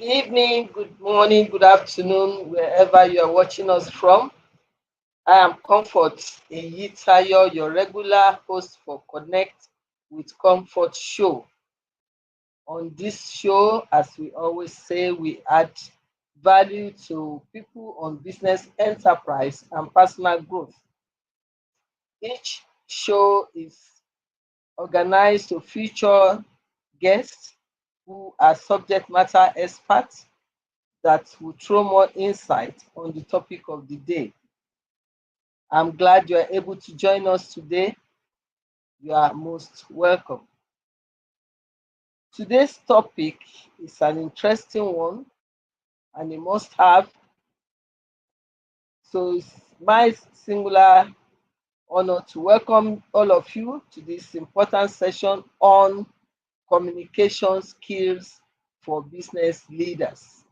Good evening, good morning, good afternoon, wherever you are watching us from. I am Comfort Eyitayo, your regular host for Connect with Comfort show. On this show, as we always say, we add value to people on business, enterprise, and personal growth. Each show is organized to feature guests who are subject matter experts that will throw more insight on the topic of the day. I'm glad you are able to join us today. You are most welcome. Today's topic is an interesting one and a must have. So it's my singular honor to welcome all of you to this important session on communication skills for business leaders.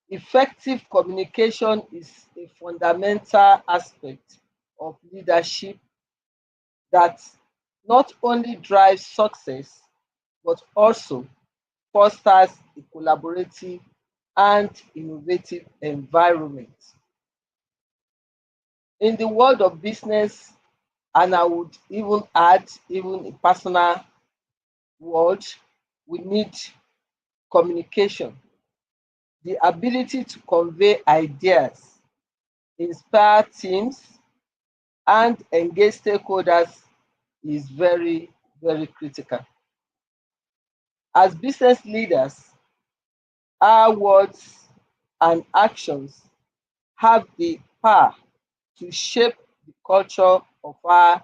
Effective communication is a fundamental aspect of leadership that not only drives success but also fosters a collaborative and innovative environment. In the world of business, and I would even add, even in personal world, we need communication, the ability to convey ideas, inspire teams, and engage stakeholders is very, very critical. As business leaders, our words and actions have the power to shape the culture of our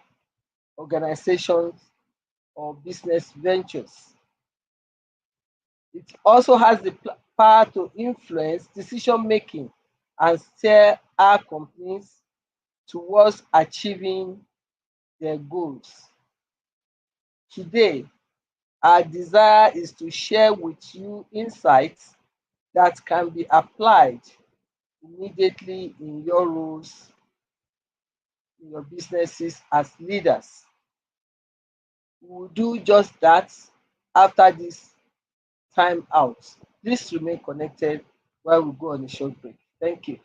organizations or business ventures. It also has the power to influence decision making and steer our companies towards achieving their goals. Today, our desire is to share with you insights that can be applied immediately in your roles, in your businesses as leaders. We will do just that after this time out. Please remain connected while we go on a short break. Thank you.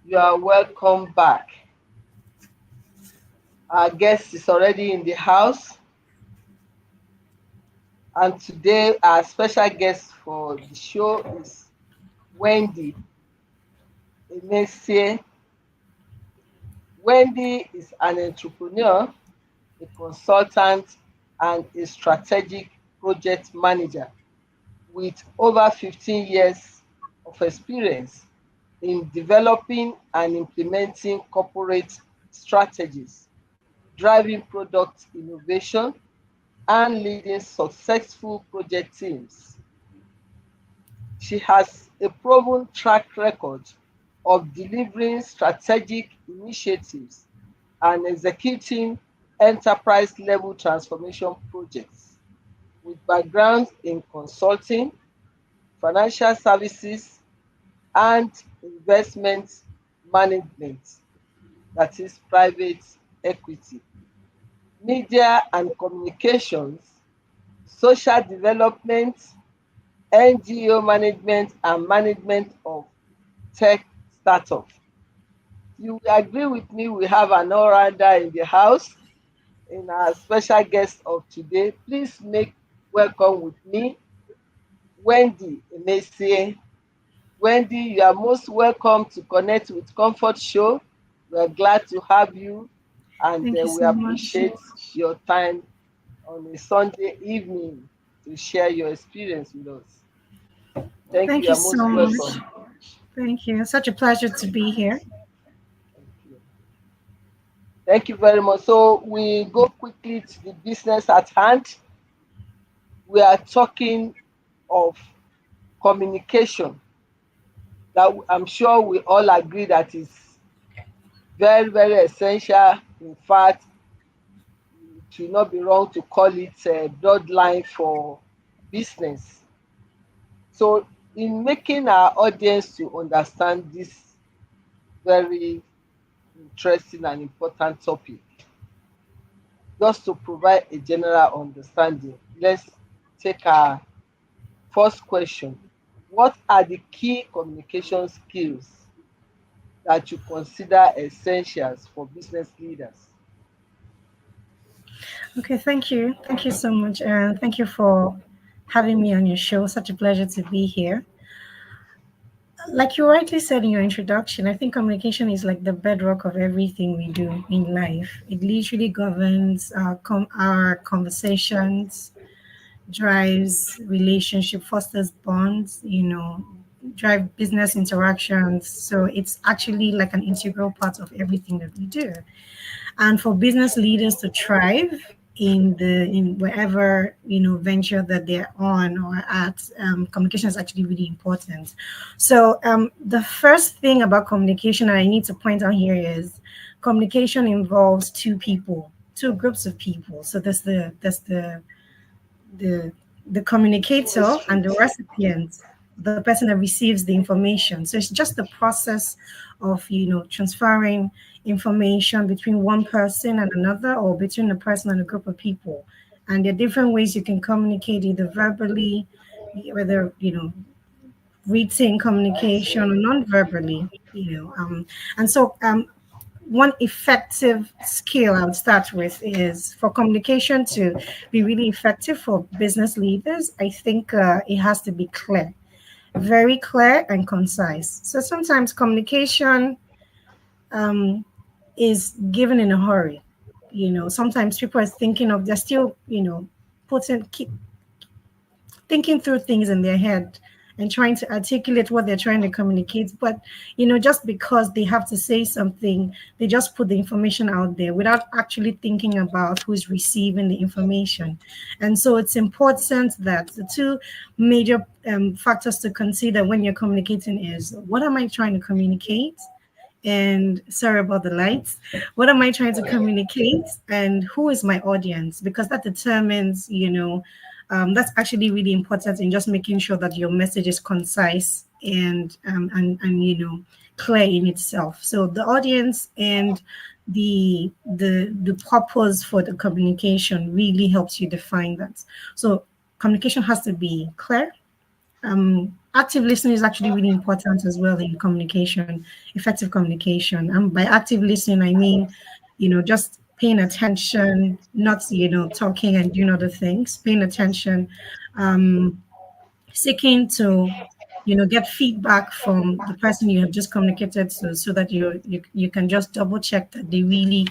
You are welcome back. Our guest is already in the house, and today our special guest for the show is Wendy Emesie. Wendy is an entrepreneur, a consultant, and a strategic project manager with over 15 years of experience in developing and implementing corporate strategies, driving product innovation, and leading successful project teams. She has a proven track record of delivering strategic initiatives and executing enterprise level transformation projects with backgrounds in consulting, financial services, and investment management, that is private equity, media and communications, social development, NGO management, and management of tech startups. You will agree with me, we have an all-rounder in the house, in our special guest of today. Please make welcome with me, Wendy Emesie. Wendy, you are most welcome to connect with Comfort Show. We are glad to have you, and Thank you we so much. appreciate your time on a Sunday evening to share your experience with us. Thank you. Thank You you are so most much. welcome. Thank you. Such a pleasure to be here. Thank you. Thank you very much. So we go quickly to the business at hand. We are talking of communication, that I'm sure we all agree that is very, very essential. In fact, it will not be wrong to call it a bloodline for business. So, in making our audience to understand this very interesting and important topic, just to provide a general understanding, let's take our first question. What are the key communication skills that you consider essentials for business leaders? Okay, thank you. Thank you so much. And thank you for having me on your show. Such a pleasure to be here. Like you rightly said in your introduction, I think communication is like the bedrock of everything we do in life. It literally governs our conversations, drives relationship, fosters bonds, drive business interactions. So it's actually like an integral part of everything that we do. And for business leaders to thrive in wherever venture that they're on or at, communication is actually really important. So the first thing about communication I need to point out here is communication involves two groups of people. So the the communicator and the recipient, the person that receives the information. So it's just the process of transferring information between one person and another, or between a person and a group of people. And there are different ways you can communicate, either verbally, whether written communication, or non-verbally. And so one effective skill I would start with is for communication to be really effective for business leaders. I think it has to be clear, very clear and concise. So sometimes communication um, is given in a hurry. Sometimes people are thinking of, they're still, keep thinking through things in their head and trying to articulate what they're trying to communicate. But just because they have to say something, they just put the information out there without actually thinking about who's receiving the information. And so it's important that the two major factors to consider when you're communicating is, what am I trying to communicate? And sorry about the lights. What am I trying to communicate? And who is my audience? Because that determines, that's actually really important in just making sure that your message is concise and clear in itself. So the audience and the purpose for the communication really helps you define that. So communication has to be clear. Active listening is actually really important as well in communication, effective communication. And by active listening, I mean, just paying attention, not, talking and doing other things, paying attention, um, seeking to, get feedback from the person you have just communicated to, so that you can just double check that they really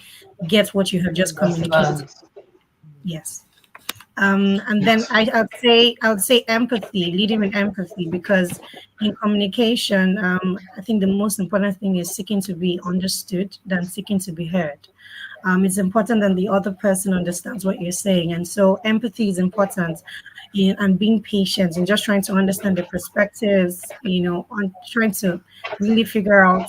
get what you have just communicated. Understand. Yes. And then I would say empathy, leading with empathy, because in communication, I think the most important thing is seeking to be understood than seeking to be heard. It's important that the other person understands what you're saying, and so empathy is important. And being patient and just trying to understand the perspectives, on trying to really figure out,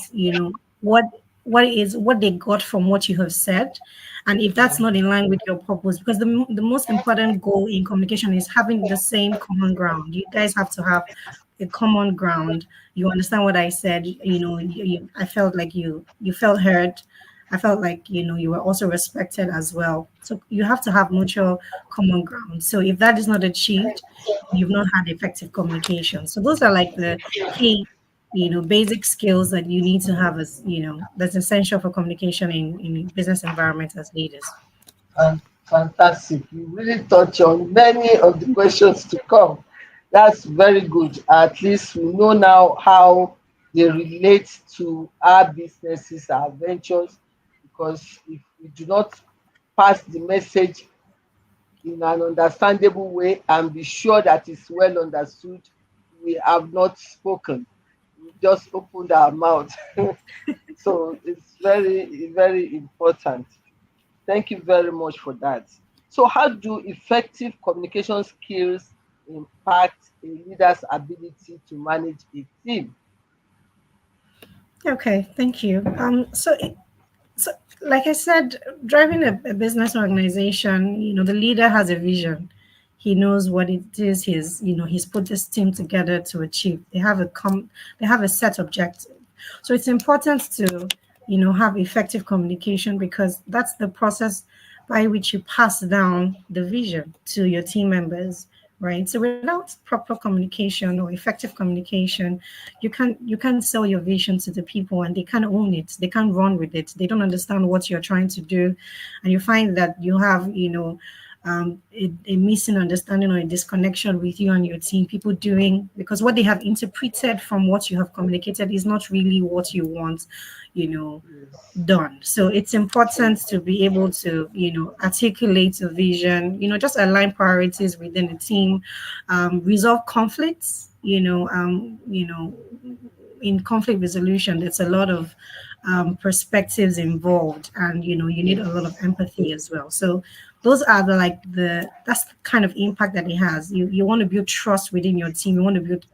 what they got from what you have said, and if that's not in line with your purpose, because the most important goal in communication is having the same common ground. You guys have to have a common ground. You understand what I said. I felt like you felt heard. I felt like you were also respected as well. So you have to have mutual common ground. So if that is not achieved, you've not had effective communication. So those are like the key, basic skills that you need to have as that's essential for communication in business environments as leaders. And fantastic. You really touch on many of the questions to come. That's very good. At least we know now how they relate to our businesses, our ventures, because if we do not pass the message in an understandable way and be sure that it's well understood, we have not spoken. We just opened our mouth. So it's very, very important. Thank you very much for that. So, how do effective communication skills impact a leader's ability to manage a team? Okay, thank you. So, like I said, driving a business organization, the leader has a vision. He knows what it is he's put this team together to achieve. They have a set objective. So it's important to, have effective communication because that's the process by which you pass down the vision to your team members, right? So without proper communication or effective communication, you can't sell your vision to the people and they can't own it. They can't run with it. They don't understand what you're trying to do, and you find that you have a missing understanding or a disconnection with you and your team. People doing because what they have interpreted from what you have communicated is not really what you want, you know Yes. done. So it's important to be able to, articulate a vision, just align priorities within the team, resolve conflicts, in conflict resolution, there's a lot of perspectives involved, and you need a lot of Yes. empathy as well. So those are that's the kind of impact that it has. You want to build trust within your team. You want to build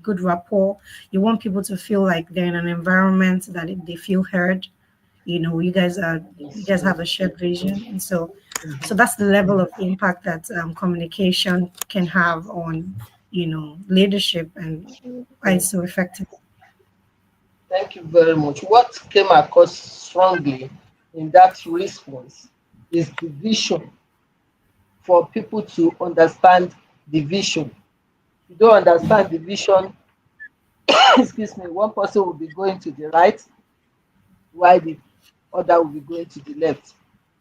good rapport. You want people to feel like they're in an environment that they feel heard. You Yes. guys have a shared vision, and so that's the level of impact that communication can have on leadership and why it's Mm. so effective. Thank you very much. What came across strongly in that response is the vision, for people to understand the vision. If you don't understand the vision, excuse me, one person will be going to the right while the other will be going to the left.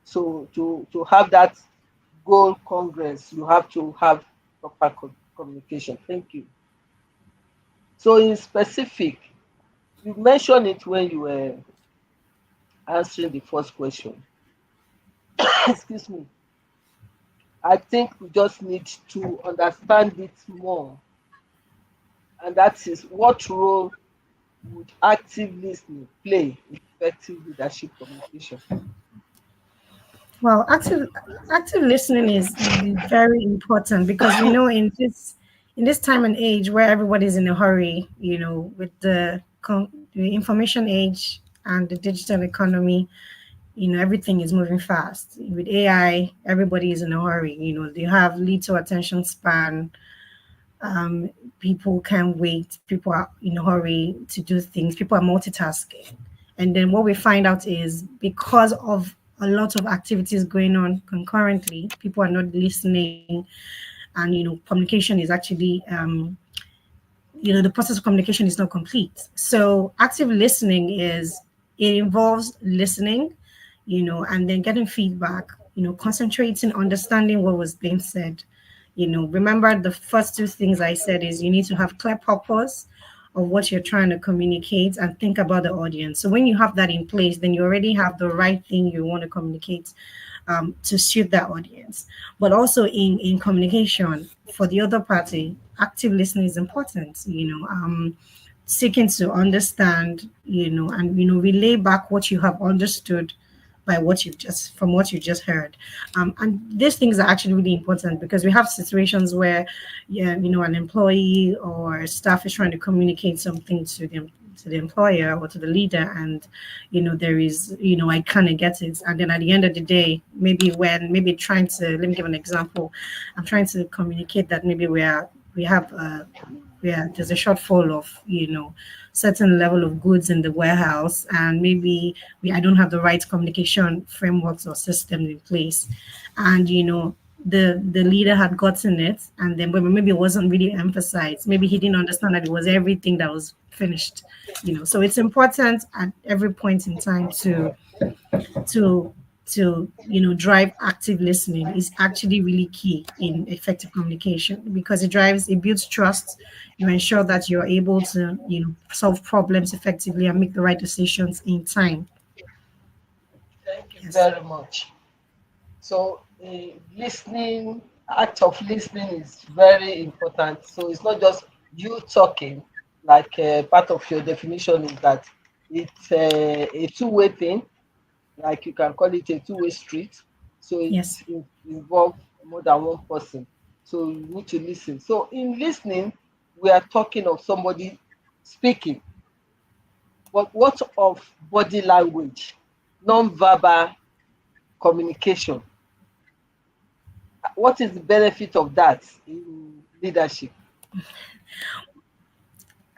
So to have that goal congress, you have to have proper communication. Thank you. So in specific, you mentioned it when you were answering the first question. Excuse me. I think we just need to understand it more, and that is what role would active listening play in effective leadership communication? Well, active listening is very important because in this time and age where everybody's in a hurry, with the information age and the digital economy, everything is moving fast. With AI, everybody is in a hurry. They have little attention span. um, People can't wait. People are in a hurry to do things. People are multitasking. And then what we find out is because of a lot of activities going on concurrently, people are not listening, and communication is actually the process of communication is not complete. So active listening it involves listening, and then getting feedback, concentrating, understanding what was being said. Remember the first two things I said is you need to have clear purpose of what you're trying to communicate and think about the audience. So when you have that in place, then you already have the right thing you want to communicate to suit that audience. But also in communication for the other party, active listening is important. Seeking to understand, and relay back what you have understood by what you just heard. And these things are actually really important because we have situations where, yeah, an employee or staff is trying to communicate something to the employer or to the leader, and there is, I kind of get it, and then at the end of the day, maybe trying to let me give an example. I'm trying to communicate that maybe we have yeah, there's a shortfall of, certain level of goods in the warehouse, and maybe I don't have the right communication frameworks or systems in place, and the leader had gotten it, and then but maybe it wasn't really emphasized. Maybe he didn't understand that it was everything that was finished. So it's important at every point in time to drive active listening is actually really key in effective communication, because it builds trust. You ensure that you're able to solve problems effectively and make the right decisions in time. Thank you Yes. very much. So, listening, act of listening is very important. So it's not just you talking, like part of your definition is that it's a two-way thing, like you can call it a two-way street. So Yes. it involves more than one person. So you need to listen. So in listening, we are talking of somebody speaking, but what of body language, non-verbal communication? What is the benefit of that in leadership?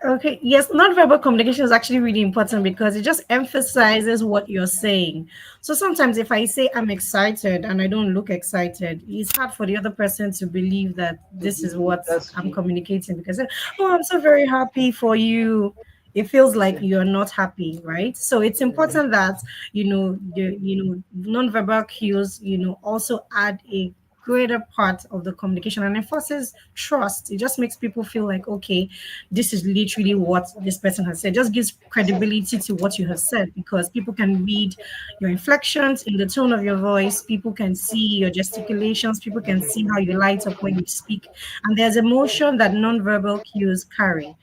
Okay, yes, nonverbal communication is actually really important because it just emphasizes what you're saying. So sometimes if I say I'm excited and I don't look excited, it's hard for the other person to believe that To this is believe what that's I'm true. communicating, because, oh, I'm so very happy for you. It feels like Yeah, you're not happy, right? So it's yeah, important that, nonverbal cues, also add a greater part of the communication and enforces trust. It just makes people feel like, okay, this is literally what this person has said. Just gives credibility to what you have said, because people can read your inflections in the tone of your voice. People can see your gesticulations. People can see how you light up when you speak. And there's emotion that nonverbal cues carry,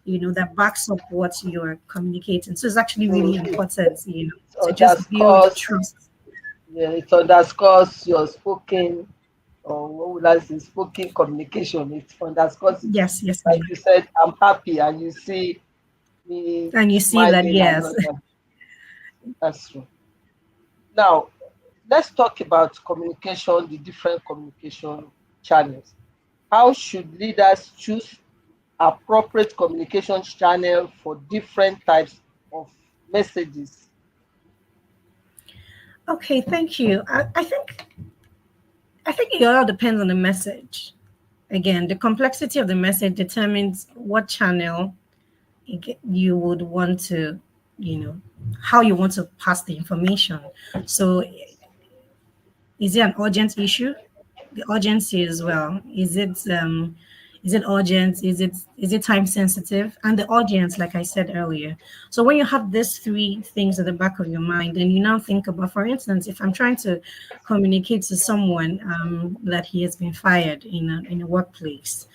that backs up what you're communicating. So it's actually so really important, it to just build underscores, trust. yeah, it underscores your spoken, or what would I say, spoken communication. It underscores it. Yes, yes, Like ma'am. you said, I'm happy, and you see me And you see that, smiling and yes. all that. That's true. Now, let's talk about communication, the different communication channels. How should leaders choose appropriate communication channel for different types of messages? Okay, thank you. I think it all depends on the message. Again, the complexity of the message determines what channel you would want to, you know, how you want to pass the information. So, is it an urgent issue? The urgency as well. Is it urgent? Is it time sensitive? And the audience, like I said earlier. So when you have these three things at the back of your mind, and you now think about, for instance, if I'm trying to communicate to someone that he has been fired in a workplace,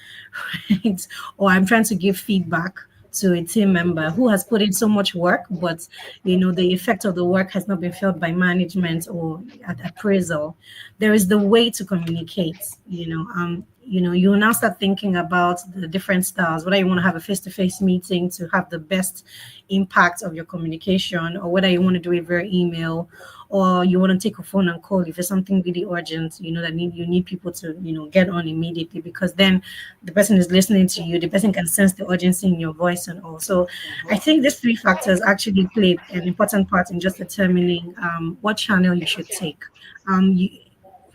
right? Or I'm trying to give feedback to a team member who has put in so much work, but the effect of the work has not been felt by management or at appraisal. There is the way to communicate. You will now start thinking about the different styles, whether you want to have a face-to-face meeting to have the best impact of your communication, or whether you want to do it via email, or you want to take a phone and call if it's something really urgent, that you need people to, get on immediately, because then the person is listening to you, the person can sense the urgency in your voice and all. So I Mhm. think these three factors actually play an important part in just determining what channel you should take. You,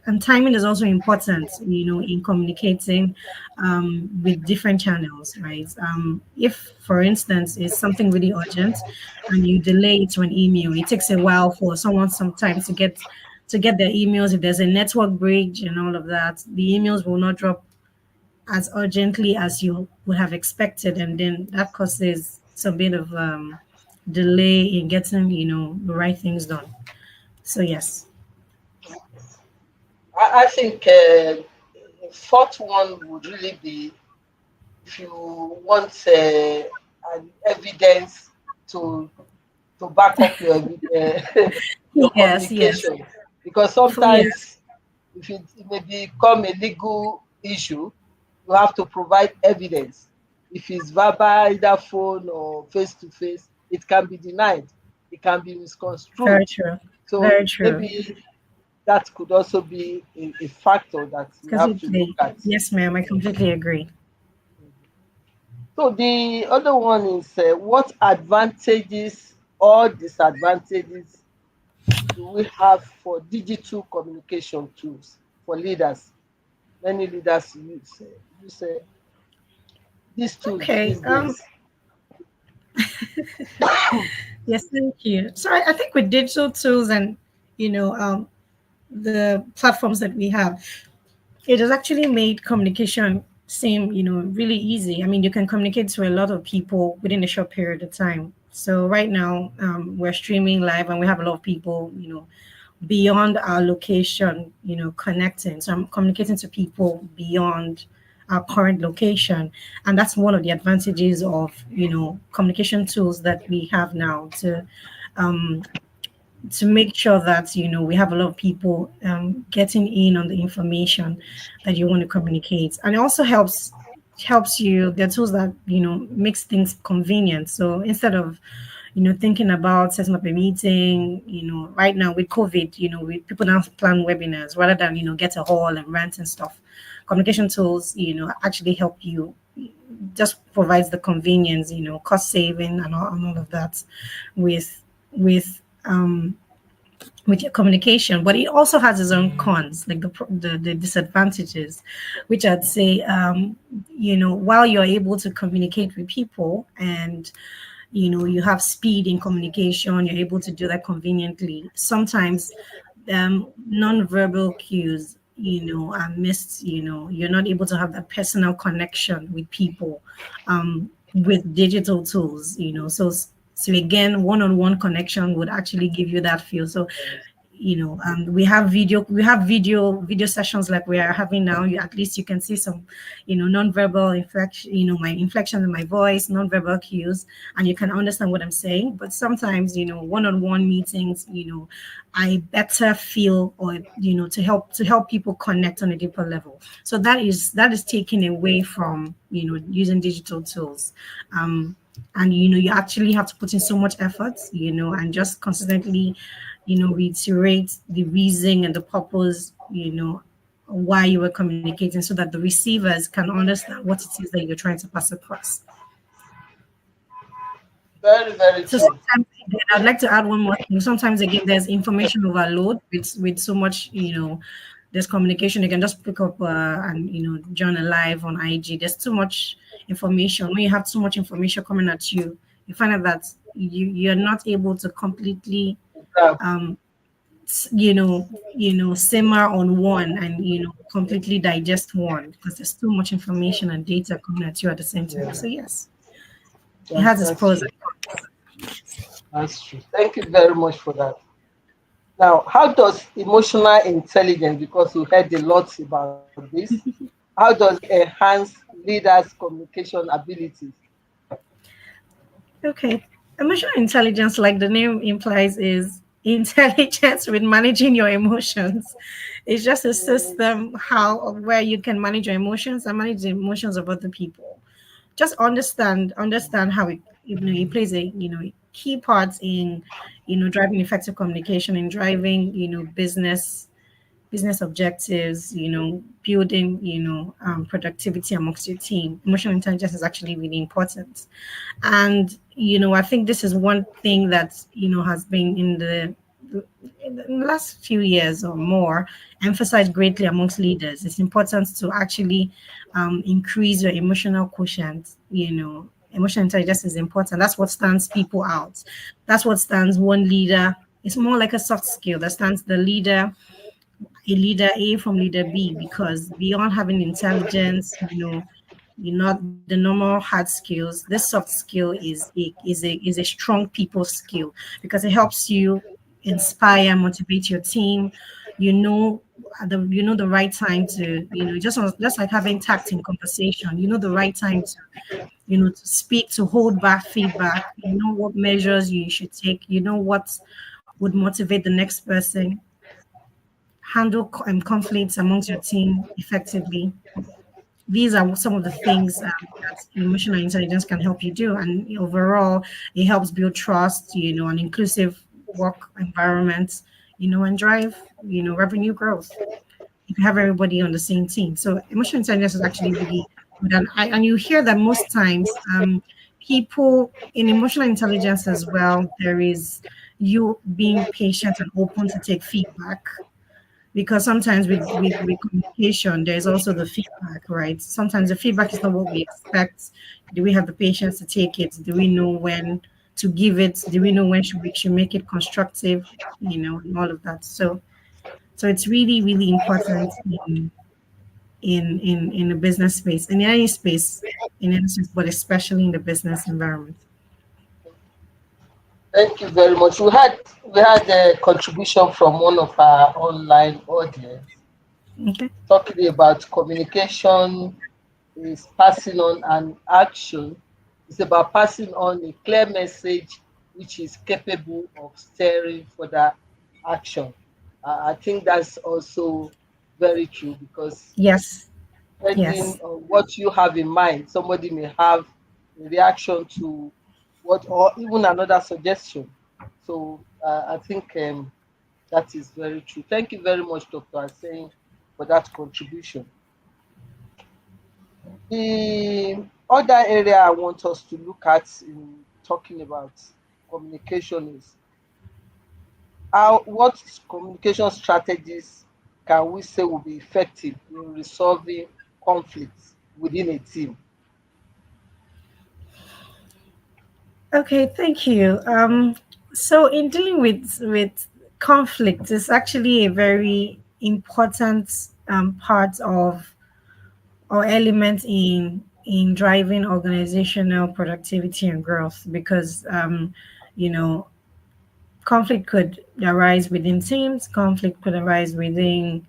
and timing is also important, in communicating with different channels, right? If, for instance, it's something really urgent and you delay it to an email, it takes a while for someone sometimes to get their emails. If there's a network bridge and all of that, the emails will not drop as urgently as you would have expected, and then that causes some bit of delay in getting, the right things done. So yes. I think fourth one would really be if you want an evidence to back up your your Yes, yes. communication, because Yes, sometimes if it may become a legal issue, you have to provide evidence. If it's verbal, either phone or face to face, it can be denied, it can be very misconstrued. true. So Very true. maybe that could also be a factor that we have to look Completely. at. Yes, ma'am. I completely agree. So the other one is what advantages or disadvantages do we have for digital communication tools for leaders? Many leaders use these tools Okay. these days. Yes, thank you. So I think with digital tools and you know the platforms that we have, it has actually made communication seem really easy. I mean, you can communicate to a lot of people within a short period of time. So right now, we're streaming live and we have a lot of people beyond our location, connecting. So I'm communicating to people beyond our current location. And that's one of the advantages of, communication tools that we have now um, to make sure that, we have a lot of people getting in on the information that you want to communicate. And it also helps you, there are tools that, makes things convenient. So instead of thinking about setting up a meeting, right now with COVID, people now plan webinars rather than, get a hall and rent and stuff. Communication tools, actually help you, just provides the convenience, cost saving and all of that with with with your communication, but it also has its own cons, like the disadvantages, which I'd say, while you're able to communicate with people and you have speed in communication, you're able to do that conveniently. Sometimes non-verbal cues are missed. You're not able to have that personal connection with people with digital tools. So again, one-on-one connection would actually give you that feel. So we have video sessions like we are having now. At least you can see some non-verbal inflection, my inflection in my voice, non-verbal cues, and you can understand what I'm saying. But sometimes one-on-one meetings, I better feel, or to help people connect on a deeper level. So that is taken away from using digital tools. And you actually have to put in so much effort, and just consistently reiterate the reason and the purpose, why you were communicating, so that the receivers can understand what it is that you're trying to pass across. Very, very So true. sometimes again, I'd like to add one more thing. Sometimes again, there's information overload with so much, there's communication. You can just pick up and join a live on IG. There's too much information. When you have too much information coming at you, you find out that you're not able to completely Yeah, um simmer on one and completely digest one, because there's too much information and data coming at you at the same time. yeah, So yes, it has its that's pros true. and cons. That's true. Thank you very much for that. Now, how does emotional intelligence, because we heard a lot about this, how does it enhance leaders' communication abilities? Okay. Emotional intelligence, like the name implies, is intelligence with managing your emotions. It's just a system where you can manage your emotions and manage the emotions of other people. Just understand how it plays a key part in driving effective communication, in driving business objectives, building productivity amongst your team. Emotional intelligence is actually really important. And I think this is one thing that has been in the last few years or more emphasized greatly amongst leaders. It's important to actually increase your emotional quotient. Emotional intelligence is important. That's what stands people out. That's what stands one leader. It's more like a soft skill that stands the leader, a leader A from leader B, because beyond having intelligence, the normal hard skills, this soft skill is a strong people skill, because it helps you inspire, motivate your team. You know the right time to just like having tact in conversation. The right time to to speak, to hold back feedback. What measures you should take. What would motivate the next person, handle conflicts amongst your team effectively. These are some of the things that emotional intelligence can help you do. And overall, it helps build trust, an inclusive work environment, and drive, revenue growth if you have everybody on the same team. So emotional intelligence is actually really good. And you hear that most times, people in emotional intelligence as well, there is you being patient and open to take feedback, because sometimes with communication there's also the feedback, right? Sometimes the feedback is not what we expect. Do we have the patience to take it? Do we know when to give it? Do we know when we should make it constructive, and all of that? So it's really really important in the business space, in any space, in any space, but especially in the business environment. Thank you very much. We had a contribution from one of our online audience Okay. talking about communication is passing on an action. It's about passing on a clear message which is capable of steering further action. I think that's also very true because Yes. depending Yes. on what you have in mind, somebody may have a reaction to what, or even another suggestion. So I think that is very true. Thank you very much, Dr. Hussein, for that contribution. The other area I want us to look at in talking about communication is what communication strategies can we say will be effective in resolving conflicts within a team? Okay, thank you. So in dealing with conflict, is actually a very important part of or element in driving organizational productivity and growth, because you know conflict could arise within teams, conflict could arise within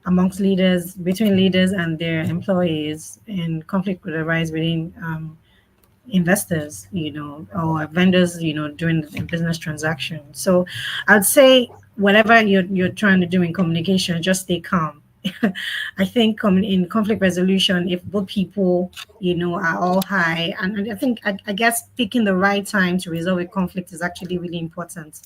amongst leaders, between leaders and their employees, and conflict could arise within investors, or vendors, during the business transaction. So I'd say whatever you're trying to do in communication, just stay calm. I think in conflict resolution, if both people, are all high, and I think, I guess picking the right time to resolve a conflict is actually really important.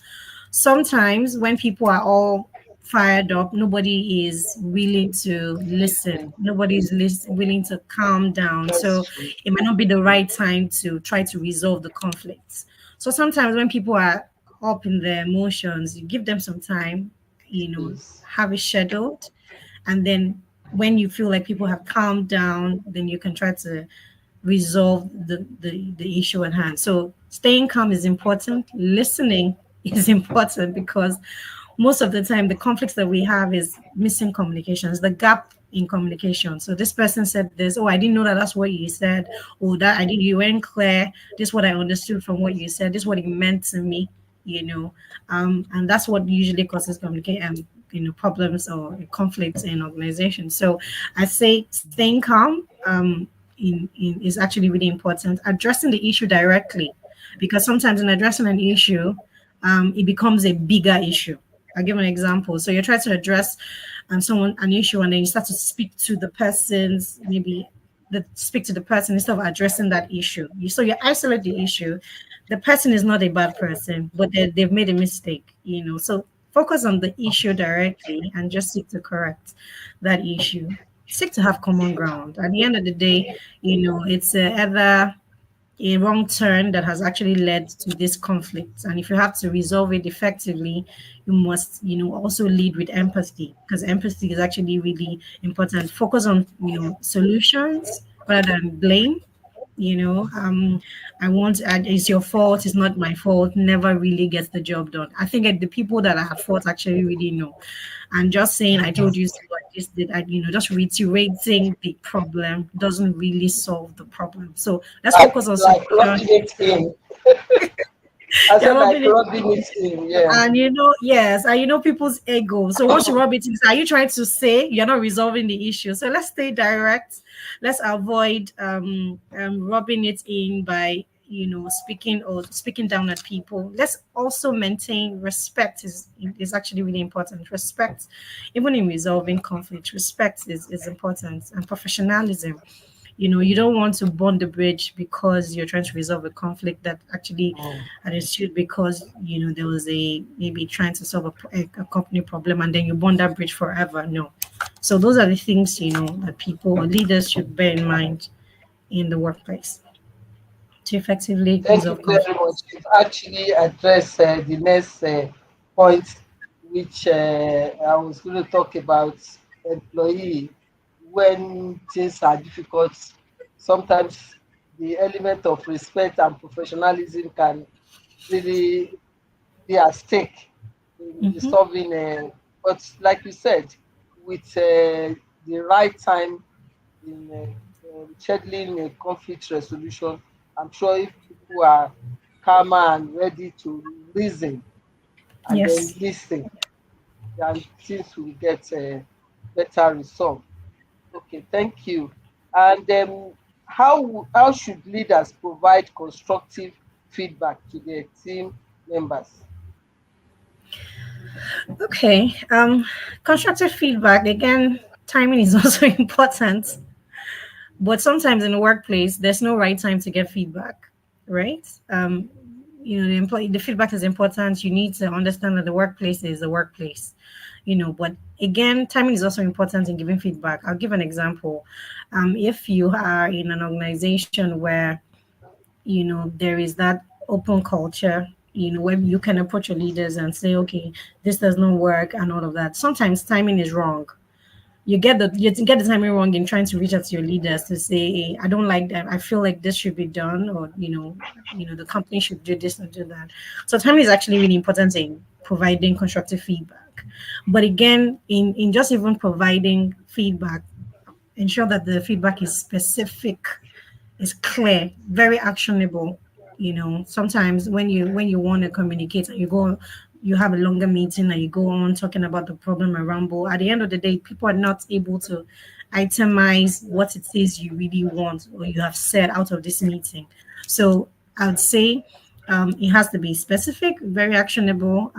Sometimes when people are all fired up, nobody is willing to listen. Nobody's willing to calm down. That's So true. it might not be the right time to try to resolve the conflicts. So sometimes when people are up in their emotions, you give them some time, Yes. have it scheduled, and then when you feel like people have calmed down, then you can try to resolve the issue at hand. So staying calm is important. Listening is important, because most of the time the conflicts that we have is missing communications, the gap in communication. So this person said this, oh, I didn't know that that's what you said, or that I didn't, you weren't clear. This is what I understood from what you said. This is what it meant to me, and that's what usually causes communication, problems or conflicts in organizations. So I say staying calm is actually really important. Addressing the issue directly, because sometimes in addressing an issue, it becomes a bigger issue. I'll give an example. So you're trying to address someone an issue, and then you start to speak to the person's maybe speak to the person instead of addressing that issue. So you isolate the issue. The person is not a bad person, but they've made a mistake. So focus on the issue directly and just seek to correct that issue. Seek to have common ground. At the end of the day, it's either a wrong turn that has actually led to this conflict. And if you have to resolve it effectively, you must, also lead with empathy, because empathy is actually really important. Focus on, solutions rather than blame. I want, it's your fault, it's not my fault, never really gets the job done. I think the people that are at fault actually really know. And just saying, I told you so, I just did, just reiterating the problem doesn't really solve the problem. So let's focus on Like solution. rubbing it in. I You're said like rubbing it, rubbing it in. Yeah. and yes, and people's ego. So once you rub it in, are you trying to say you're not resolving the issue? So let's stay direct. Let's avoid rubbing it in by speaking down at people. Let's also maintain respect is actually really important. Respect, even in resolving conflict, respect is important, and professionalism. You don't want to burn the bridge because you're trying to resolve a conflict that actually Mm. had ensued because there was a maybe trying to solve a company problem, and then you burn that bridge forever. No. So those are the things that people or leaders should bear in mind in the workplace to effectively Thank you resolve very conflict. much. You've actually addressed the next point, which I was going to talk about employee. When things are difficult, sometimes the element of respect and professionalism can really be at stake in Hmm. resolving. But like you said, with the right time in scheduling a conflict resolution, I'm sure if people are calmer and ready to reason and then Yes. listen, then things will get better resolved. Okay, thank you. And how should leaders provide constructive feedback to their team members? Okay. Constructive feedback again. Timing is also important, but sometimes in the workplace, there's no right time to get feedback, right? The employee, the feedback is important. You need to understand that the workplace is the workplace, But again, timing is also important in giving feedback. I'll give an example. If you are in an organization where there is that open culture, where you can approach your leaders and say, okay, this does not work and all of that. Sometimes timing is wrong. You get the timing wrong in trying to reach out to your leaders to say, hey, I don't like that, I feel like this should be done, or the company should do this and do that. So timing is actually really important in providing constructive feedback. But again, in just even providing feedback, ensure that the feedback is specific, is clear, very actionable. Sometimes when you want to communicate and you have a longer meeting and you go on talking about the problem around, but at the end of the day, people are not able to itemize what it is you really want or you have said out of this meeting. So I would say it has to be specific, very actionable.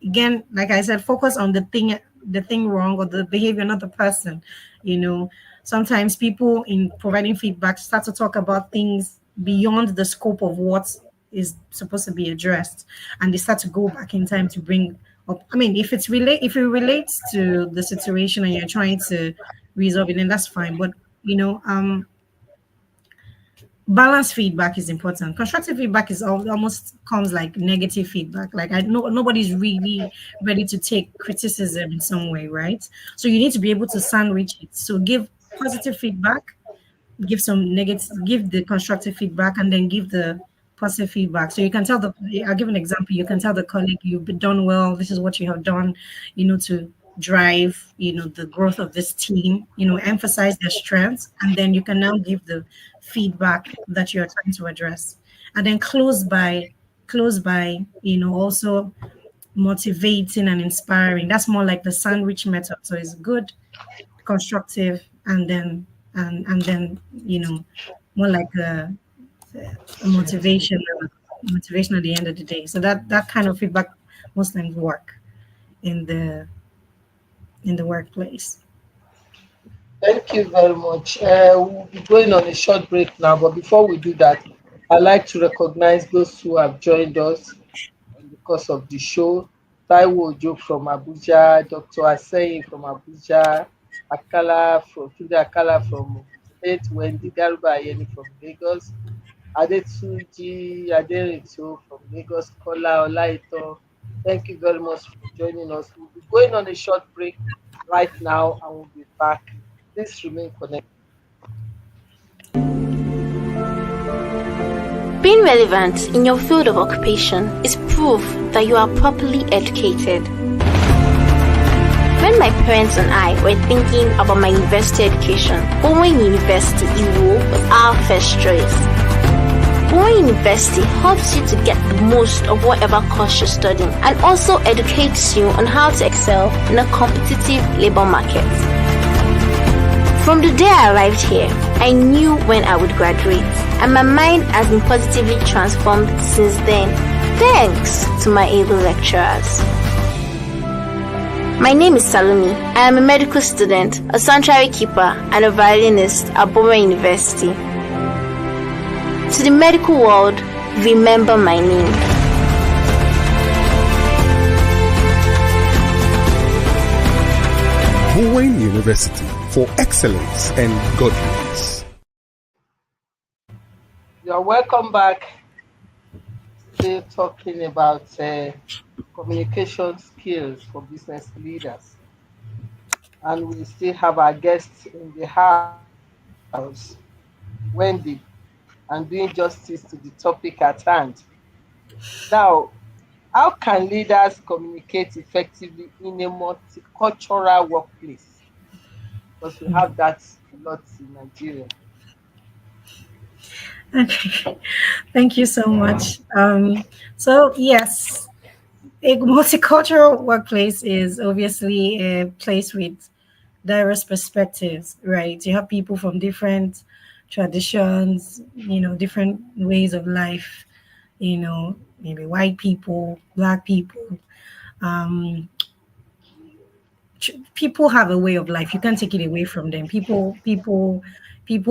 Again, like I said, focus on the thing wrong or the behavior, not the person. You know, Sometimes people in providing feedback start to talk about things beyond the scope of what is supposed to be addressed, and they start to go back in time to bring up. I mean, if it relates to the situation and you're trying to resolve it, then that's fine. But you know, um, balanced feedback is important. Constructive feedback is almost comes like negative feedback. Like I know nobody's really ready to take criticism in some way, right? So you need to be able to sandwich it. So give positive feedback, give the constructive feedback, and then give the positive feedback. So you can tell I'll give an example. You can tell the colleague, you've been done well, this is what you have done, to drive, the growth of this team, emphasize their strengths, and then you can now give the feedback that you're trying to address. And then close by, also motivating and inspiring. That's more like the sandwich method. So it's good, constructive, and then more like a motivation at the end of the day. So that kind of feedback most times work in the workplace. Thank you very much. We'll be going on a short break now, but before we do that, I'd like to recognize those who have joined us in the course of the show. Taiwo Ojo from Abuja, Dr. Aseyin from Abuja, Akala from Ogun State, Wendy Garuba Ayeni from Lagos, Adetunji Aderito from Lagos, Kola Olaitan. Thank you very much for joining us. We'll be going on a short break right now and we'll be back. Please remain connected. Being relevant in your field of occupation is proof that you are properly educated. When my parents and I were thinking about my university education, Bowen University Iwo was our first choice. Bowen University helps you to get the most of whatever course you're studying and also educates you on how to excel in a competitive labor market. From the day I arrived here, I knew when I would graduate, and my mind has been positively transformed since then, thanks to my able lecturers. My name is Salumi. I am a medical student, a sanctuary keeper, and a violinist at Bowen University. To the medical world, remember my name. Bowen University, for excellence and godliness. You're welcome back. Still talking about communication skills for business leaders. And we still have our guests in the house, Wendy, and doing justice to the topic at hand. Now, how can leaders communicate effectively in a multicultural workplace? Because we have that a lot in Nigeria. Okay, thank you so much. So yes, a multicultural workplace is obviously a place with diverse perspectives, right? You have people from different traditions, different ways of life, maybe white people, black people. Um, People have a way of life. You can't take it away from them. People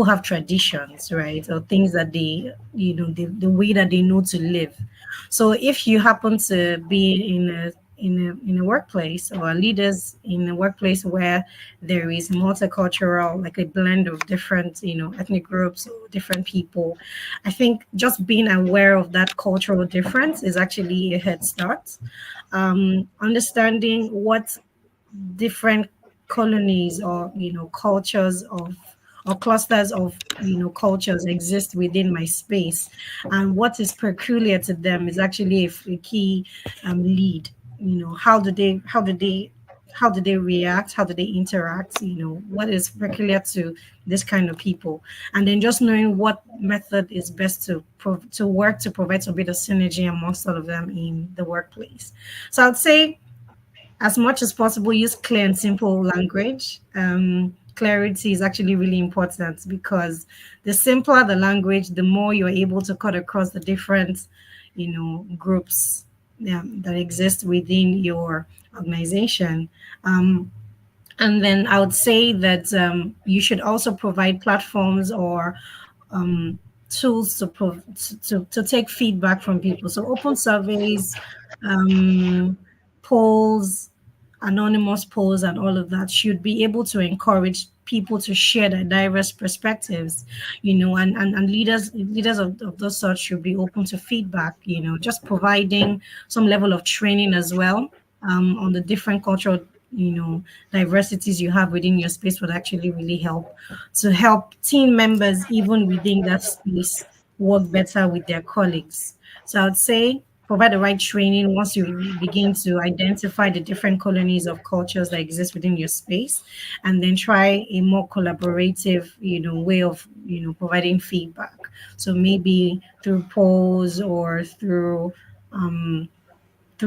have traditions, right? Or things that they, the way that they know to live. So if you happen to be in a workplace, or leaders in a workplace where there is multicultural, like a blend of different, ethnic groups or different people, I think just being aware of that cultural difference is actually a head start. Understanding what different colonies, or cultures of, or clusters of, cultures exist within my space, and what is peculiar to them is actually a key lead. How do they react, how do they interact, what is peculiar to this kind of people, and then just knowing what method is best to work to provide some bit of synergy amongst all of them in the workplace. So I'd say, as much as possible, use clear and simple language. Clarity is actually really important, because the simpler the language, the more you're able to cut across the different, groups, that exist within your organization. Um, and then I would say that you should also provide platforms or um, tools to take feedback from people. So open surveys, um, polls, anonymous polls, and all of that should be able to encourage people to share their diverse perspectives, and leaders of those sorts should be open to feedback, just providing some level of training as well, on the different cultural, diversities you have within your space would actually really help to help team members even within that space work better with their colleagues. So I would say provide the right training once you begin to identify the different colonies of cultures that exist within your space, and then try a more collaborative, way of, providing feedback. So maybe through polls or through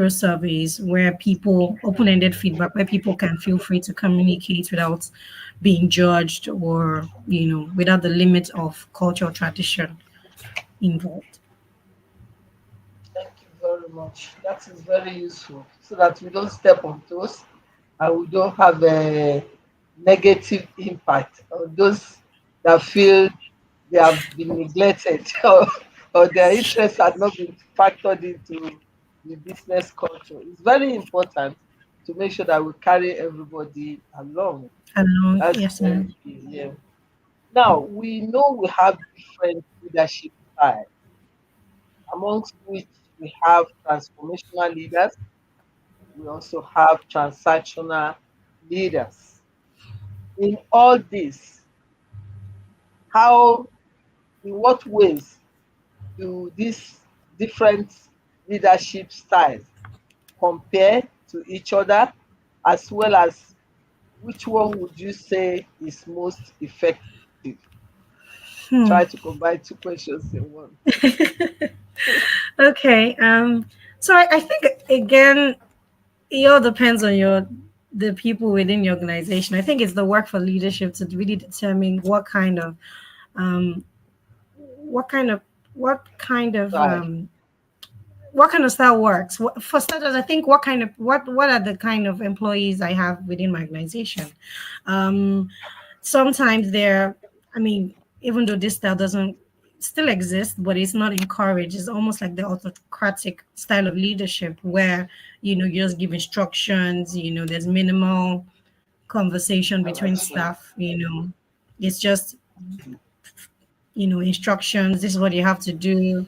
surveys where people open-ended feedback, where people can feel free to communicate without being judged, or without the limit of cultural tradition involved. Thank you very much. That is very useful so that we don't step on toes and we don't have a negative impact on those that feel they have been neglected or their interests had not been factored into the business culture. It's very important to make sure that we carry everybody along. Along, That's yes, very ma'am. key. Yeah. Now we know we have different leadership styles, amongst which we have transformational leaders, we also have transactional leaders. In all this, how, in what ways do these different leadership styles compare to each other, as well as which one would you say is most effective? Try to Hmm. combine two questions in one. Okay. So I think, again, it all depends on the people within your organization. I think it's the work for leadership to really determine um what kind of what kind of Right. what kind of style works. For starters, I think what are the kind of employees I have within my organization. Um, Sometimes I mean, even though this style doesn't still exist, but it's not encouraged. It's almost like the autocratic style of leadership where, you just give instructions, there's minimal conversation All between right. staff, it's just instructions. This is what you have to do.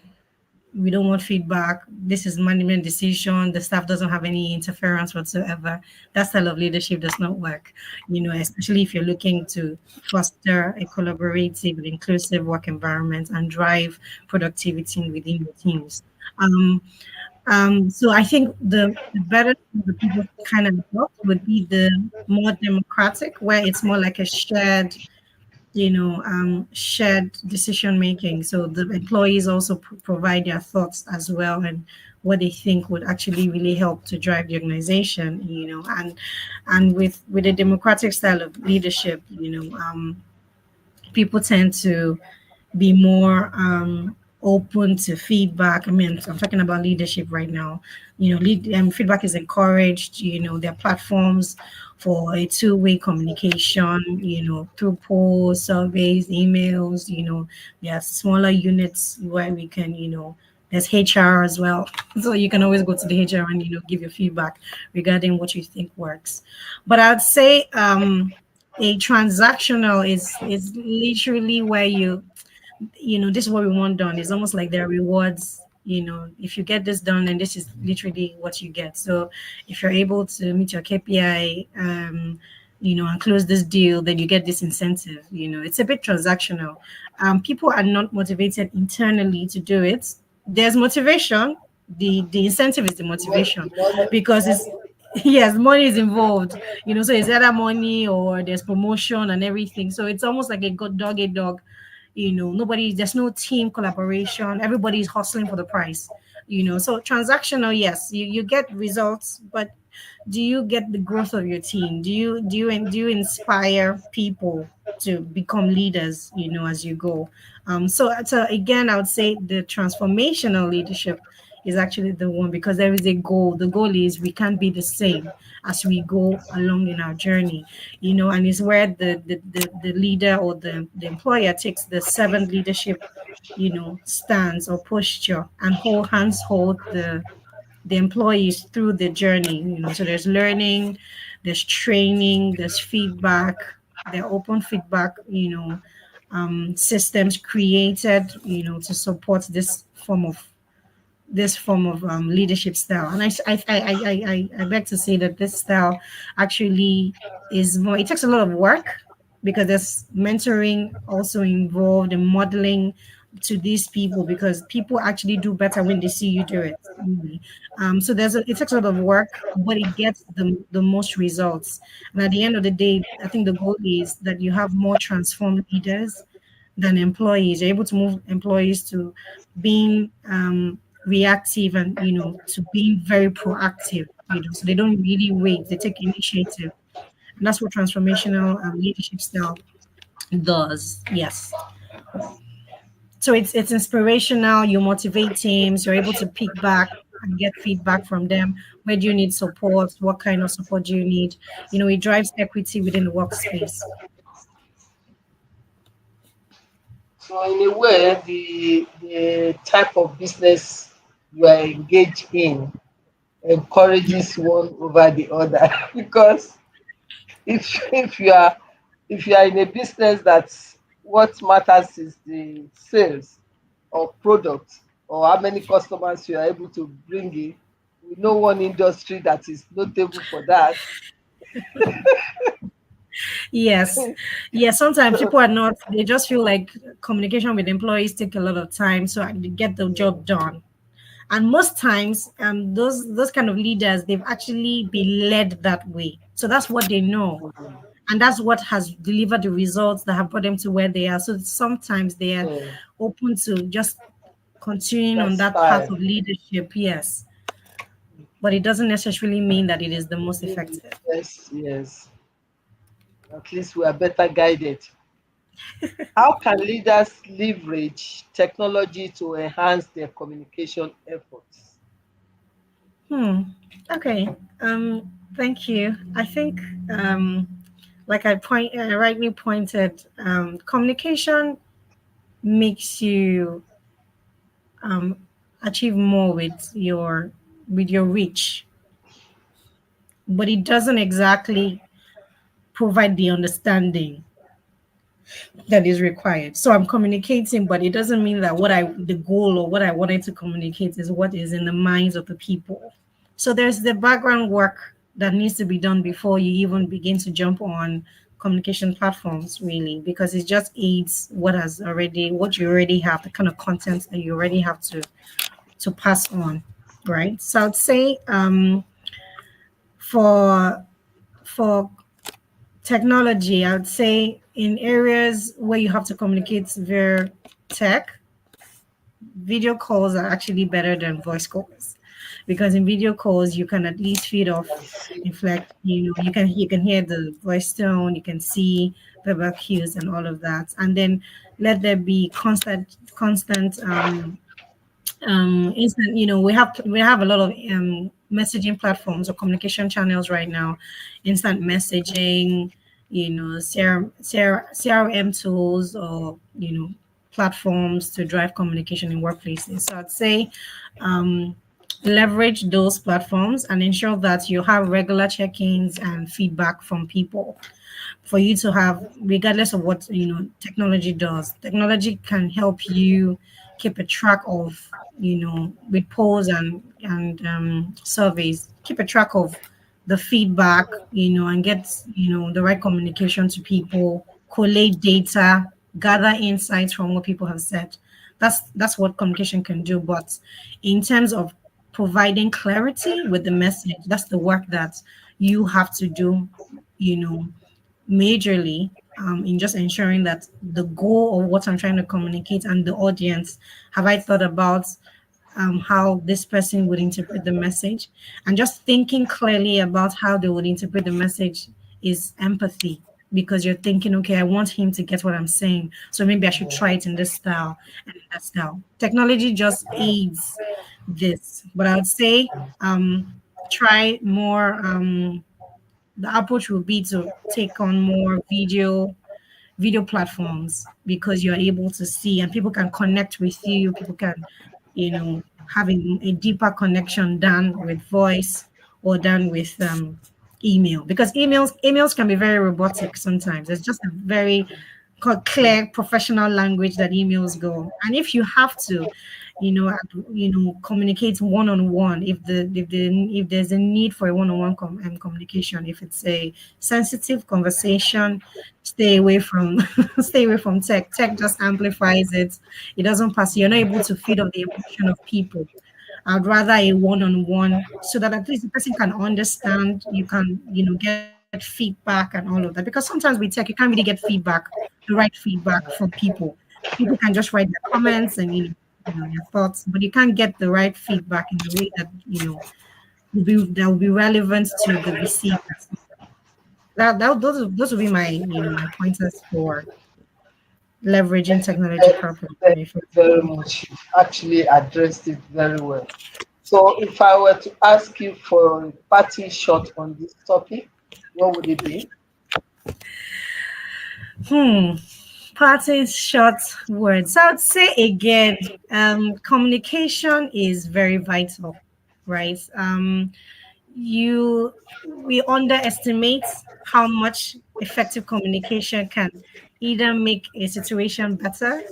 We don't want feedback. This is management decision. The staff doesn't have any interference whatsoever. That style of leadership does not work, especially if you're looking to foster a collaborative and inclusive work environment and drive productivity within your teams. Um, so I think the better the people kind of adopt would be the more democratic, where it's more like a shared decision making. So the employees also provide their thoughts as well and what they think would actually really help to drive the organization. And with a democratic style of leadership, people tend to be more open to feedback. I mean, I'm talking about leadership right now. Feedback is encouraged. There are platforms for a two-way communication. Through polls, surveys, emails. There are smaller units where we can. There's HR as well, so you can always go to the HR and give your feedback regarding what you think works. But I'd say a transactional is literally where this is what we want done. It's almost like there are rewards. If you get this done, then this is literally what you get. So if you're able to meet your KPI, and close this deal, then you get this incentive. It's a bit transactional. People are not motivated internally to do it. There's motivation. The incentive is the motivation because it's yes, money is involved. So it's either money or there's promotion and everything. So it's almost like a good dog, a dog. There's no team collaboration. Everybody's hustling for the price. So transactional, yes, you get results, but do you get the growth of your team? Do you inspire people to become leaders, as you go? So again, I would say the transformational leadership is actually the one, because there is a goal. The goal is we can't be the same as we go along in our journey, and it's where the leader or the employer takes the servant leadership, stance or posture and hold the employees through the journey. So there's learning, there's training, there's feedback, there are open feedback, systems created, to support this form of leadership style. And I beg to say that this style actually is more, it takes a lot of work, because there's mentoring also involved in modeling to these people, because people actually do better when they see you do it. Really. So it takes a lot of work, but it gets the most results. And at the end of the day, I think the goal is that you have more transformed leaders than employees. You're able to move employees to being reactive and to being very proactive. So they don't really wait; they take initiative, and that's what transformational leadership style does. Yes. So it's inspirational. You motivate teams. You're able to pick back and get feedback from them. Where do you need support? What kind of support do you need? It drives equity within the workspace. So in a way, the type of business you are engaged in encourages one over the other because if if you are in a business that's what matters is the sales of product or how many customers you are able to bring in. We know one industry that is notable for that. Yes. Yes. Sometimes people are not, they just feel like communication with employees take a lot of time. So I get the job done. And most times, those kind of leaders, they've actually been led that way. So that's what they know. And that's what has delivered the results that have brought them to where they are. So sometimes they are So open to just continuing on that's that path fine. of leadership. Yes. But it doesn't necessarily mean that it is the most effective. Yes, yes. At least we are better guided. How can leaders leverage technology to enhance their communication efforts? Hmm. Okay. Thank you. I think, like I rightly pointed, communication makes you um, achieve more with your reach, but it doesn't exactly provide the understanding. that is required. So I'm communicating, but it doesn't mean that the goal or what I wanted to communicate is what is in the minds of the people. So there's the background work that needs to be done before you even begin to jump on communication platforms, really, because it just aids what you already have, the kind of content that you already have to pass on, right? So I'd say for for technology, I would say in areas where you have to communicate via tech, video calls are actually better than voice calls, because in video calls you can at least feed off, inflect, you can hear the voice tone, you can see verbal cues and all of that, and then let there be constant instant, we have a lot of messaging platforms or communication channels right now, instant messaging, CRM tools, or platforms to drive communication in workplaces. So I'd say leverage those platforms and ensure that you have regular check-ins and feedback from people, for you to have, regardless of what technology does. Technology can help you keep a track of, with polls and surveys, keep a track of the feedback, and get the right communication to people, collate data, gather insights from what people have said. That's what communication can do. But in terms of providing clarity with the message, that's the work that you have to do, you know majorly, in just ensuring that the goal of what I'm trying to communicate and the audience, have I thought about how this person would interpret the message, and just thinking clearly about how they would interpret the message is empathy, because you're thinking, okay, I want him to get what I'm saying, so maybe I should try it in this style and in that style. Technology just aids this, but I would say try more. The approach will be to take on more video platforms, because you're able to see and people can connect with you. People can, have a deeper connection than with voice or than with email, because emails can be very robotic sometimes. It's just a very clear professional language that emails go. And if you have to, communicate one on one, if there's a need for a one on one communication, if it's a sensitive conversation, stay away from stay away from tech. Tech just amplifies it. It doesn't pass. You're not able to feed off the emotion of people. I'd rather a one-on-one, so that at least the person can understand. You can, get feedback and all of that. Because sometimes with tech, you can't really get feedback, the right feedback from people. People can just write their comments and their thoughts, but you can't get the right feedback in a way that that will be relevant to the receivers. Those will be my my pointers for leveraging technology Thank properly. you very much. You've actually addressed it very well. So, if I were to ask you for a party shot on this topic, what would it be? Hmm. Parting short words. I would say again, communication is very vital, right? You We underestimate how much effective communication can either make a situation better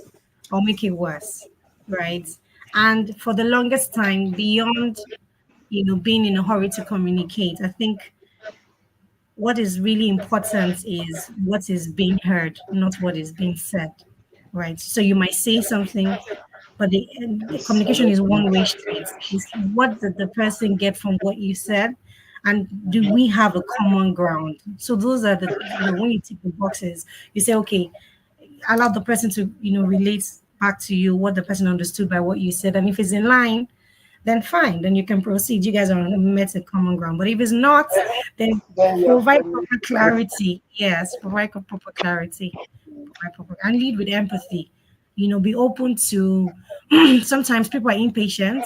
or make it worse, right? And for the longest time, beyond being in a hurry to communicate, I think what is really important is what is being heard, not what is being said, right? So you might say something, but the communication is one-way street. Is what did the person get from what you said, and do we have a common ground? So those are the, when you tick the boxes, you say, okay, allow the person to relate back to you what the person understood by what you said, and if it's in line, then fine, then you can proceed. You guys are met a common ground. But if it's not, then Then you have provide proper communicated. clarity. Yes, provide proper clarity. Provide proper, and lead with empathy. Be open to. Sometimes people are impatient,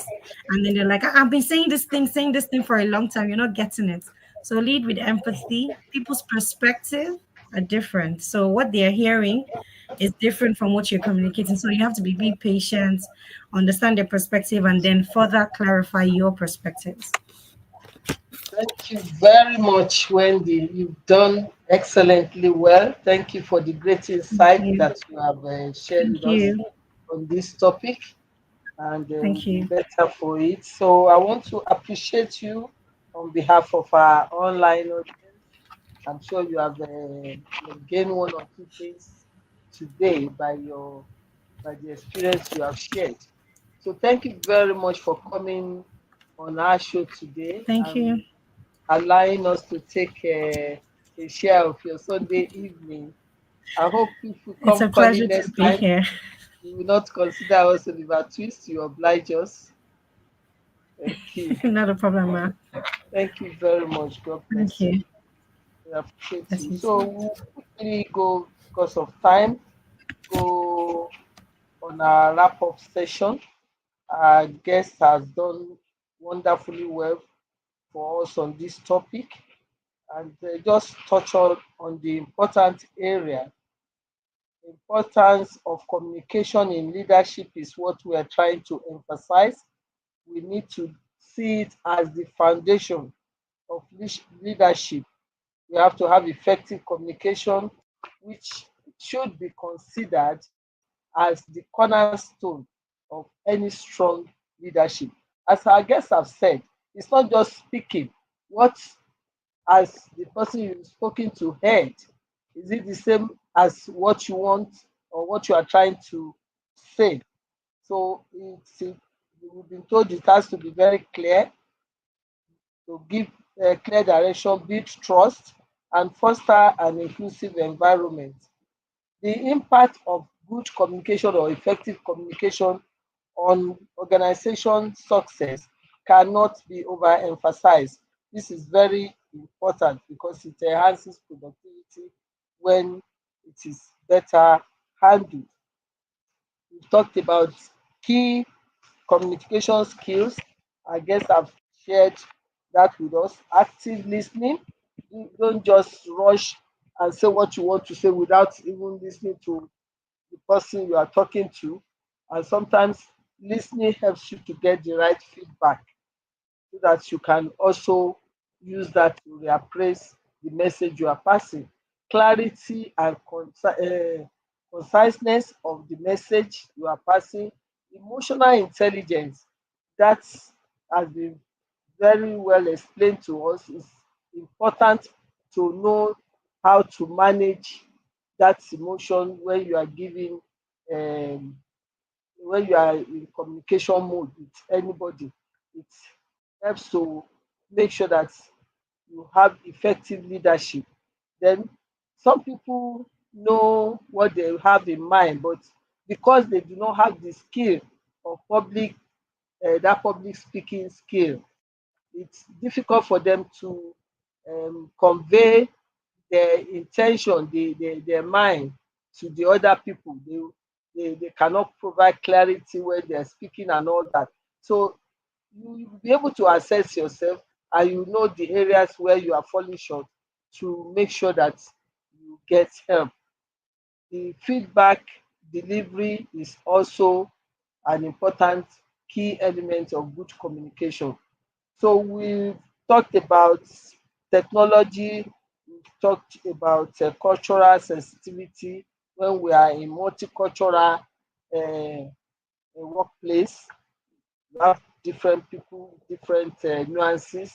and then they're like, I've been saying this thing for a long time. You're not getting it. So lead with empathy. People's perspective are different. So what they're hearing is different from what you're communicating. So you have to be patient, understand their perspective, and then further clarify your perspectives. Thank you very much, Wendy. You've done excellently well. Thank you for the great Thank insight you. that you have shared Thank with us you. on this topic, and we'll Thank be you. better for it. So, I want to appreciate you on behalf of our online audience. I'm sure you have gained one or two things today by the experience you have shared. So, thank you very much for coming on our show today Thank you. and allowing us to take a share of your Sunday evening. I hope if we It's come a calling pleasure to next be time, here. you will not consider us a liver twist. You oblige us. Thank you. Not a problem, ma. Thank you very much. God Thank bless you. you. We appreciate That's you. you So too. we'll quickly go because of time. Go on our wrap-up session. Our guest has done wonderfully well for us on this topic, and just touch on the important area. Importance of communication in leadership is what we are trying to emphasize. We need to see it as the foundation of leadership. We have to have effective communication, which should be considered as the cornerstone of any strong leadership. As our guests have said, it's not just speaking. What as the person you've spoken to heard? Is it the same as what you want or what you are trying to say? So we've been told it has to be very clear to give clear direction, build trust, and foster an inclusive environment. The impact of good communication or effective communication on organization success cannot be overemphasized. This is very important because it enhances productivity when it is better handled. We've talked about key communication skills. I guess I've shared that with us. Active listening. Don't just rush and say what you want to say without even listening to the person you are talking to. And sometimes listening helps you to get the right feedback so that you can also use that to reappraise the message you are passing. Clarity and conciseness of the message you are passing. Emotional intelligence, that has been very well explained to us. It's important to know how to manage that emotion when you are giving um, when you are in communication mode with anybody. It helps to make sure that you have effective leadership. Then some people know what they have in mind, but because they do not have the skill of that public speaking skill, it's difficult for them to convey their intention, their mind to the other people. They cannot provide clarity when they're speaking and all that. So you will be able to assess yourself and you know the areas where you are falling short to make sure that you get help. The feedback delivery is also an important key element of good communication. So we've talked about technology, we've talked about cultural sensitivity when we are in multicultural workplace. You have different people, different nuances.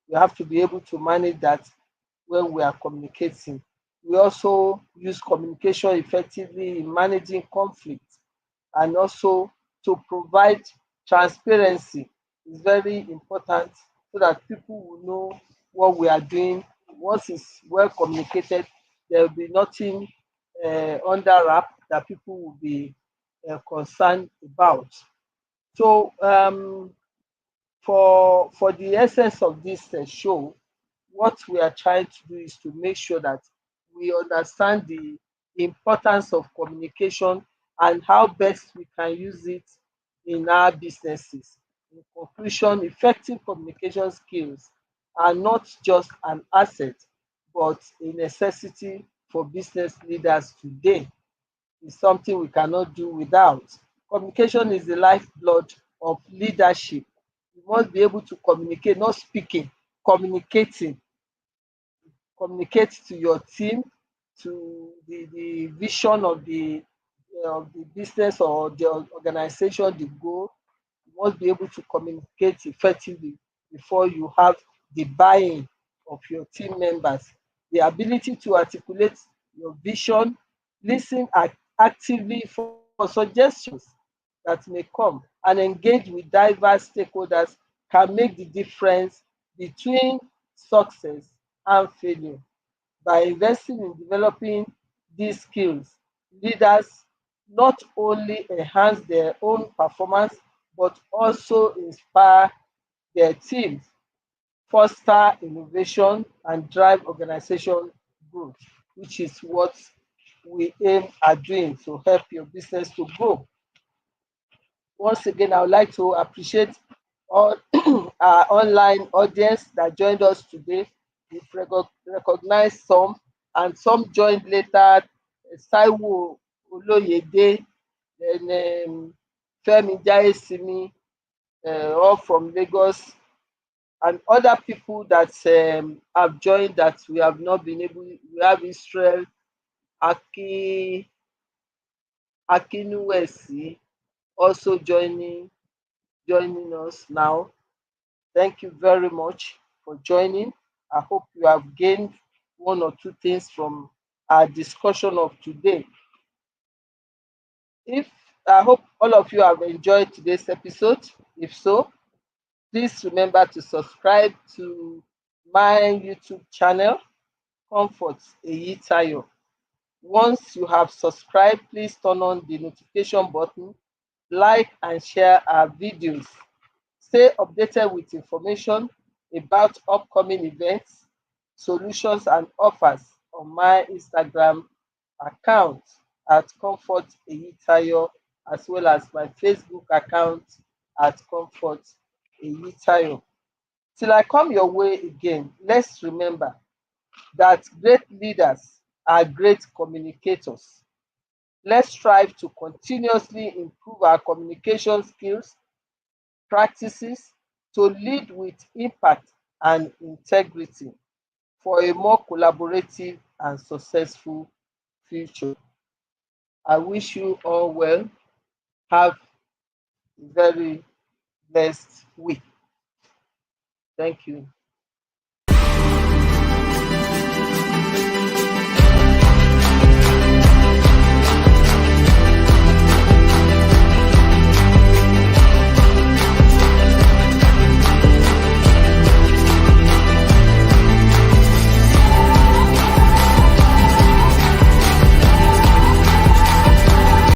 You have to be able to manage that when we are communicating. We also use communication effectively in managing conflict and also to provide transparency is very important so that people will know what we are doing. Once it's well communicated, there will be nothing under wrap that people will be concerned about. So for the essence of this show, what we are trying to do is to make sure that we understand the importance of communication and how best we can use it in our businesses. In conclusion, effective communication skills are not just an asset, but a necessity for business leaders today. Is something we cannot do without. Communication is the lifeblood of leadership. You must be able to communicate, not speaking. communicating, communicate to your team, to the vision of the business or the organization, the goal. You must be able to communicate effectively before you have the buy-in of your team members. The ability to articulate your vision, listen actively for suggestions that may come, and engage with diverse stakeholders can make the difference between success and failure. By investing in developing these skills, leaders not only enhance their own performance but also inspire their teams, foster innovation, and drive organization growth, which is what we aim at doing to help your business to grow. Once again, I would like to appreciate all our online audience that joined us today. We've recognized some, and some joined later. Saiwo Oloyede, and Femi Jaisimi, all from Lagos, and other people that have joined that we have not been able. We have Israel Aki Akinuwesi also joining us now. Thank you very much for joining. I hope you have gained one or two things from our discussion of today. If I hope all of you have enjoyed today's episode. If so, please remember to subscribe to my YouTube channel, Comfort Eyitayo. Once you have subscribed, please turn on the notification button, like and share our videos. Stay updated with information about upcoming events, solutions, and offers on my Instagram account at Comfort Eyitayo, as well as my Facebook account at Comfort Eyitayo. Till I come your way again, let's remember that great leaders are great communicators. Let's strive to continuously improve our communication skills, practices, to lead with impact and integrity for a more collaborative and successful future. I wish you all well. Have a very blessed week. Thank you.